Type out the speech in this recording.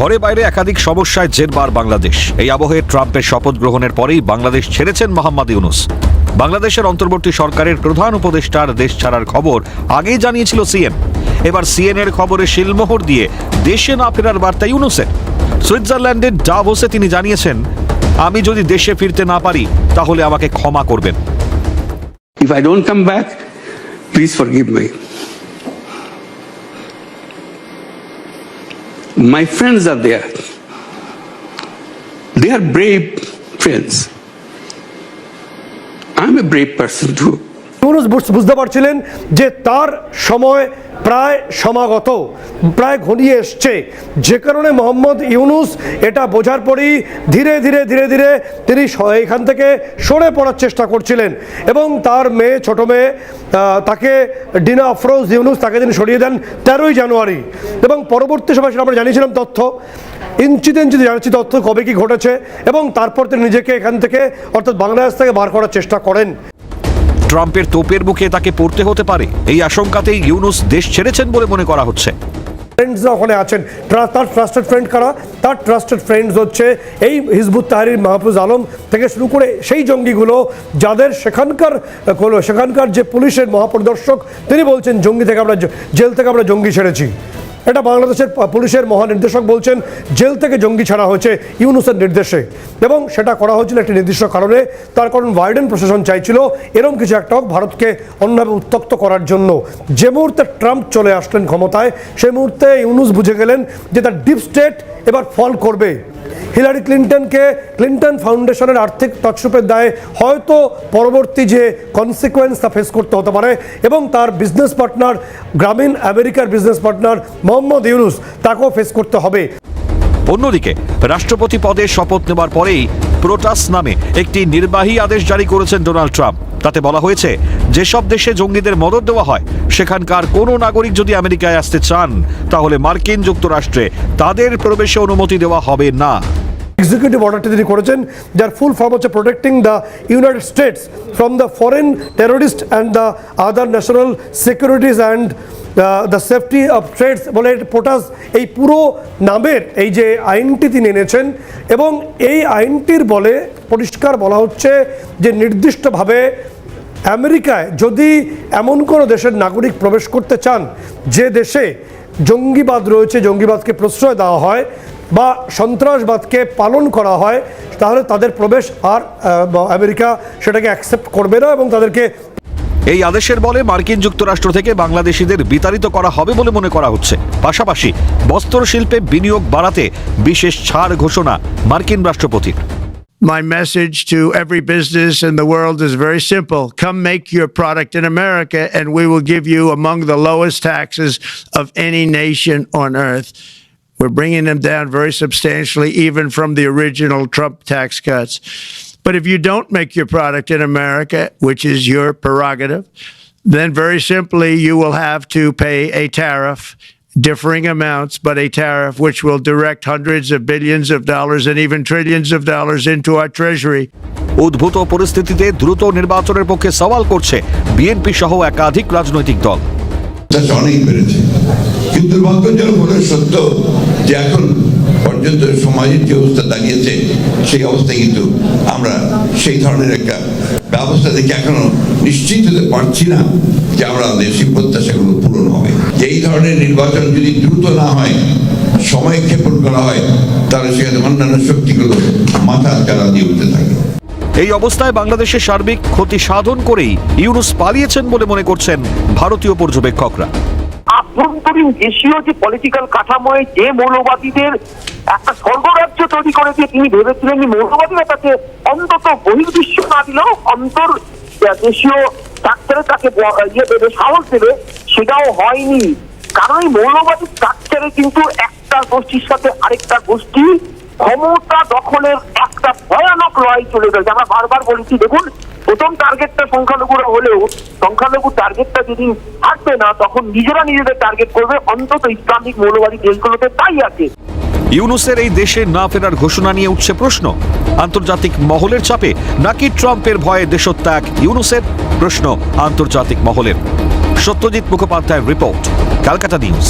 ঘরে বাইরে একাধিক সমস্যায় জেরবার বাংলাদেশ। এই আবহে ট্রাম্পের শপথ গ্রহণের পরেই বাংলাদেশ ছেড়েছেন মোহাম্মদ ইউনূস। বাংলাদেশের অন্তর্বর্তী সরকারের প্রধান উপদেষ্টার দেশ ছাড়ার খবর আগেই জানিয়েছিল সিএন। এবার সিএনের খবরে শিলমোহর দিয়ে দেশে না ফেরার বার্তা ইউনূসের। সুইজারল্যান্ডের ডাভোসে তিনি জানিয়েছেন, আমি যদি দেশে ফিরতে না পারি তাহলে আমাকে ক্ষমা করবেন। If I don't come back, please forgive me. My friends are there. They are brave friends. I'm a brave person too. Yunus বুঝতে পারছিলেন যে তার সময় প্রায় সমাগত, প্রায় ঘনিয়ে এসছে, যে কারণে মোহাম্মদ ইউনূস এটা বোঝার পরই ধীরে ধীরে তিনি এখান থেকে সরে পড়ার চেষ্টা করছিলেন এবং তার মেয়ে, ছোট মেয়ে, তাকে ডিনা আফরোজ ইউনূস, তাকে তিনি সরিয়ে দেন 13ই জানুয়ারি। এবং পরবর্তী সময় সেটা আমরা জানিয়েছিলাম তথ্য, ইঞ্চিতে জানাচ্ছি তথ্য কবে কি ঘটেছে, এবং তারপর তিনি নিজেকে এখান থেকে অর্থাৎ বাংলাদেশ থেকে বার করার চেষ্টা করেন। ট্রাম্পের তোপের মুখে তাকে পড়তে হতে পারে, এই আশঙ্কাতেই ইউনূস দেশ ছেড়েছেন বলে মনে করা হচ্ছে। ফ্রেন্ডসরা ওখানে আছেন, তার ট্রাস্টেড ফ্রেন্ড কারা? তার ট্রাস্টেড ফ্রেন্ডস হচ্ছে এই হিজবুত তাহরির মাহফুজ আলম থেকে শুরু করে সেই জঙ্গিগুলো যাদের সেখানকার যে পুলিশের মহাপরিদর্শক তিনি বলছেন জেল থেকে আমরা জঙ্গি ছেড়েছি। এটা বাংলাদেশের পুলিশের মহানির্দেশক বলছেন জেল থেকে জঙ্গি ছাড়া হয়েছে ইউনূসের নির্দেশে, এবং সেটা করা হয়েছিল একটি নির্দিষ্ট কারণে। তার কারণ বাইডেন প্রশাসন চাইছিল এরকম কিছু একটা ভারতকে অন্যভাবে উত্তক্ত করার জন্য। যে মুহূর্তে ট্রাম্প চলে আসলেন ক্ষমতায়, সেই মুহূর্তে ইউনূস বুঝে গেলেন যে তার ডিপ স্টেট এবার ফল করবে। হিলারি ক্লিন্টন ফাউন্ডেশনের আর্থিক তছরূপের দায়ে হয়তো পরবর্তী যে কনসিকোয়েন্স তা ফেস করতে হতে পারে, এবং তার বিজনেস পার্টনার, গ্রামীণ আমেরিকার বিজনেস পার্টনার মোহাম্মদ ইউনূস, তাকেও ফেস করতে হবে। অন্যদিকে রাষ্ট্রপতি পদে শপথ নেবার পরেই প্রোটাস নামে একটি নির্বাহী আদেশ জারি করেছেন ডোনাল্ড ট্রাম্প। তাতে বলা হয়েছে, যেসব দেশে জঙ্গিদের মদদ দেওয়া হয় সেখানকার কোনো নাগরিক যদি আমেরিকায় আসতে চান তাহলে মার্কিন যুক্তরাষ্ট্রে তাদের প্রবেশে অনুমতি দেওয়া হবে না। এক্সিকিউটিভ অর্ডারটি তিনি করেছেন, যার ফুল ফর্ম হচ্ছে protecting the United States from the foreign terrorist and the other national securities and the safety of trades বলে পোটাস এই পুরো নামের এই যে আইনটি তিনি এনেছেন। এবং এই আইনটির বলে পরিষ্কার বলা হচ্ছে যে নির্দিষ্টভাবে আমেরিকায় যদি এমন কোনো দেশের নাগরিক প্রবেশ করতে চান যে দেশে জঙ্গিবাদ রয়েছে, জঙ্গিবাদকে প্রশ্রয় দেওয়া হয় বা সন্ত্রাসবাদকে পালন করা হয়, তাহলে তাদের প্রবেশ আর আমেরিকা সেটাকে অ্যাকসেপ্ট করবে না এবং তাদেরকে এই আদেশের বলে মার্কিন যুক্তরাষ্ট্র থেকে বাংলাদেশিদের বিতাড়িত করা হবে বলে মনে করা হচ্ছে। পাশাপাশি বস্ত্র শিল্পে বিনিয়োগ বাড়াতে বিশেষ ছাড় ঘোষণা মার্কিন রাষ্ট্রপতির। My message to every business in the world is very simple. Come make your product in America and we will give you among the lowest taxes of any nation on earth. We're bringing them down very substantially, even from the original Trump tax cuts. But if you don't make your product in America, which is your prerogative, then very simply you will have to pay a tariff, differing amounts, but a tariff which will direct hundreds of billions of dollars and even trillions of dollars into our treasury. উদ্ভূত পরিস্থিতিতে দ্রুত নির্বাচনের পক্ষে সওয়াল করছে BNP সহ একাধিক রাজনৈতিক দল। অনেক বেড়েছে, কিন্তু দুর্ভাগ্যজনক হলে সত্য যে এখন পর্যন্ত সমাজের যে অবস্থা দাঁড়িয়েছে সেই অবস্থায় কিন্তু আমরা সেই ধরনের একটা ব্যবস্থা দেখে এখনো নিশ্চিত হতে পারছি না যে আমরা দেশীয় প্রত্যাশাগুলো পূরণ হবে। এই ধরনের নির্বাচন যদি দ্রুত না হয়, সময় ক্ষেপণ করা হয়, তাহলে সেখানে অন্যান্য শক্তিগুলো মাথা চারা দিয়ে উঠতে থাকে। এই অবস্থায় বাংলাদেশের সার্বিক ক্ষতি সাধন করেই ইউনূস পালিয়েছেন বলে মনে করছেন ভারতীয় পর্যবেক্ষকরা। আভ্যন্তরীণ দেশীয় যে পলিটিক্যাল কাঠামোয় যে মৌলবাদীদের একটা স্বর্গরাজ্য তৈরি করে দিয়ে তিনি ভেবেছিলেন যে মৌলবাদীরা তাকে অন্তত বহির্বিশ্ব না দিলেও অন্তর দেশীয় স্ট্রাকচারে তাকে দেবে, সাহস দেবে, সেটাও হয়নি। কারণ এই মৌলবাদী স্ট্রাকচারে কিন্তু একটা গোষ্ঠীর সাথে আরেকটা গোষ্ঠী ক্ষমতা দখলের একটা ভয়ানক লড়াই চলে গেছে। আমরা বারবার বলেছি, দেখুন, প্রথম টার্গেটটা সংখ্যালঘুরা হলেও সংখ্যালঘু টার্গেটটা যেদিন থাকবে না তখন নিজেদের টার্গেট করবে, অন্তত ইসলামিক মৌলবাদী দেশগুলোতে তাই আছে। ইউনূসের এই দেশে না ফেরার ঘোষণা নিয়ে উঠছে প্রশ্ন, আন্তর্জাতিক মহলের চাপে নাকি ট্রাম্পের ভয়ে দেশত্যাগ ইউনূসের? প্রশ্ন আন্তর্জাতিক মহলের। সত্যজিৎ মুখোপাধ্যায়ের রিপোর্ট, ক্যালকাটা নিউজ।